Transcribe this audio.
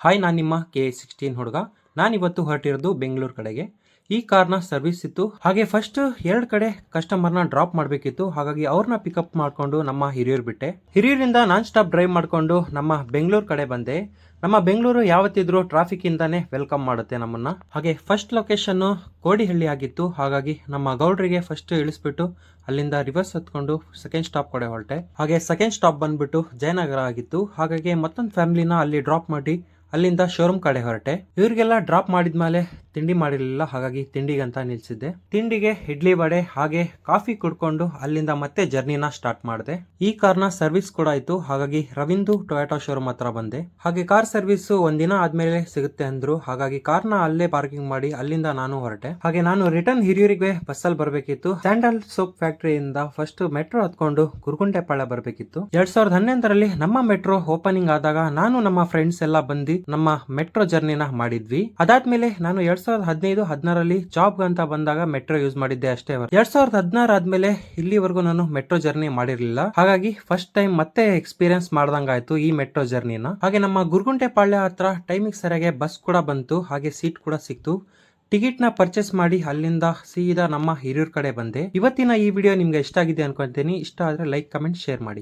Hi, ನಾನು ನಿಮ್ಮ KA16 ಹುಡುಗ. ನಾನಿವತ್ತು ಹೊರಟಿರೋದು ಬೆಂಗಳೂರು ಕಡೆಗೆ. ಈ ಕಾರ್ನ ಸರ್ವಿಸ್ ಇತ್ತು, ಹಾಗೆ ಫಸ್ಟ್ 2 ಕಡೆ ಕಸ್ಟಮರ್ನ ಡ್ರಾಪ್ ಮಾಡಬೇಕಿತ್ತು. ಹಾಗಾಗಿ ಅವ್ರನ್ನ ಪಿಕಪ್ ಮಾಡಿಕೊಂಡು ನಮ್ಮ ಹಿರಿಯೂರು ಬಿಟ್ಟೆ. ಹಿರಿಯೂರಿಂದ ನಾನ್ ಸ್ಟಾಪ್ ಡ್ರೈವ್ ಮಾಡಿಕೊಂಡು ನಮ್ಮ ಬೆಂಗಳೂರು ಕಡೆ ಬಂದೆ. ನಮ್ಮ ಬೆಂಗಳೂರು ಯಾವತ್ತಿದ್ರೂ ಟ್ರಾಫಿಕ್ ಇಂದಾನೆ ವೆಲ್ಕಮ್ ಮಾಡುತ್ತೆ ನಮ್ಮನ್ನ. ಹಾಗೆ ಫಸ್ಟ್ ಲೊಕೇಶನ್ ಕೋಡಿಹಳ್ಳಿ ಆಗಿತ್ತು. ಹಾಗಾಗಿ ನಮ್ಮ ಗೌಡ್ರಿಗೆ ಫಸ್ಟ್ ಇಳಿಸ್ಬಿಟ್ಟು ಅಲ್ಲಿಂದ ರಿವರ್ಸ್ ಹತ್ಕೊಂಡು ಸೆಕೆಂಡ್ ಸ್ಟಾಪ್ ಕಡೆ ಹೊರಟೆ. ಹಾಗೆ ಸೆಕೆಂಡ್ ಸ್ಟಾಪ್ ಬಂದ್ಬಿಟ್ಟು ಜಯನಗರ ಆಗಿತ್ತು. ಹಾಗಾಗಿ ಮತ್ತೊಂದು ಫ್ಯಾಮಿಲಿನ ಅಲ್ಲಿ ಡ್ರಾಪ್ ಮಾಡಿ ಅಲ್ಲಿಂದ ಶೋರೂಮ್ ಕಡೆ ಹೊರಟೆ. ಇವ್ರಿಗೆಲ್ಲ ಡ್ರಾಪ್ ಮಾಡಿದ್ಮೇಲೆ ತಿಂಡಿ ಮಾಡಿರಲಿಲ್ಲ, ಹಾಗಾಗಿ ತಿಂಡಿಗಂತ ನಿಲ್ಸಿದ್ದೆ. ತಿಂಡಿಗೆ ಇಡ್ಲಿ ವಡೆ ಹಾಗೆ ಕಾಫಿ ಕುಡ್ಕೊಂಡು ಅಲ್ಲಿಂದ ಮತ್ತೆ ಜರ್ನಿನ ಸ್ಟಾರ್ಟ್ ಮಾಡಿದೆ. ಈ ಕಾರ್ನ ಸರ್ವಿಸ್ ಕೂಡ ಆಯ್ತು, ಹಾಗಾಗಿ ರವಿಂದು ಟೊಯೋಟಾ ಶೋರೂಮ್ ಹತ್ರ ಬಂದೆ. ಹಾಗೆ ಕಾರ್ ಸರ್ವಿಸ್ ಒಂದಿನ ಆದ್ಮೇಲೆ ಸಿಗುತ್ತೆ ಅಂದ್ರು, ಹಾಗಾಗಿ ಕಾರ್ನ ಅಲ್ಲೇ ಪಾರ್ಕಿಂಗ್ ಮಾಡಿ ಅಲ್ಲಿಂದ ನಾನು ಹೊರಟೆ. ಹಾಗೆ ನಾನು ರಿಟರ್ನ್ ಹಿರಿಯೂರಿಗೆ ಬಸ್ಸಲ್ಲಿ ಬರಬೇಕಿತ್ತು. ಸ್ಯಾಂಡಲ್ ಸೋಪ್ ಫ್ಯಾಕ್ಟರಿಯಿಂದ ಫಸ್ಟ್ ಮೆಟ್ರೋ ಹತ್ಕೊಂಡು ಕುರುಗುಂಟೆಪಾಳ್ಯ ಬರಬೇಕಿತ್ತು. 2011ರಲ್ಲಿ ನಮ್ಮ ಮೆಟ್ರೋ ಓಪನಿಂಗ್ ಆದಾಗ ನಾನು ನಮ್ಮ ಫ್ರೆಂಡ್ಸ್ ಎಲ್ಲ ಬಂದು ನಮ್ಮ ಮೆಟ್ರೋ ಜರ್ನಿನ ಮಾಡಿದ್ವಿ. ಅದಾದ್ಮೇಲೆ ನಾನು 2015-16ರಲ್ಲಿ ಜಾಬ್ ಅಂತ ಬಂದಾಗ ಮೆಟ್ರೋ ಯೂಸ್ ಮಾಡಿದ್ದೆ ಅಷ್ಟೇ. 2016 ಆದ್ಮೇಲೆ ಇಲ್ಲಿವರೆಗೂ ನಾನು ಮೆಟ್ರೋ ಜರ್ನಿ ಮಾಡಿರ್ಲಿಲ್ಲ, ಹಾಗಾಗಿ ಫಸ್ಟ್ ಟೈಮ್ ಮತ್ತೆ ಎಕ್ಸ್ಪೀರಿಯನ್ಸ್ ಮಾಡ್ದಂಗಾಯ್ತು ಈ ಮೆಟ್ರೋ ಜರ್ನಿನ. ಹಾಗೆ ನಮ್ಮ ಗುರುಗುಂಟೆಪಾಳ್ಯ ಹತ್ರ ಟೈಮಿಂಗ್ ಸರಿಯಾಗಿ ಬಸ್ ಕೂಡ ಬಂತು, ಹಾಗೆ ಸೀಟ್ ಕೂಡ ಸಿಕ್ತು. ಟಿಕೆಟ್ ನ ಪರ್ಚೇಸ್ ಮಾಡಿ ಅಲ್ಲಿಂದ ಸೀದಾ ನಮ್ಮ ಹಿರಿಯೂರ್ ಕಡೆ ಬಂದೆ. ಇವತ್ತಿನ ಈ ವಿಡಿಯೋ ನಿಮ್ಗೆ ಇಷ್ಟ ಆಗಿದೆ ಅನ್ಕೊಂತೀನಿ. ಇಷ್ಟ ಆದ್ರೆ ಲೈಕ್, ಕಮೆಂಟ್, ಶೇರ್ ಮಾಡಿ.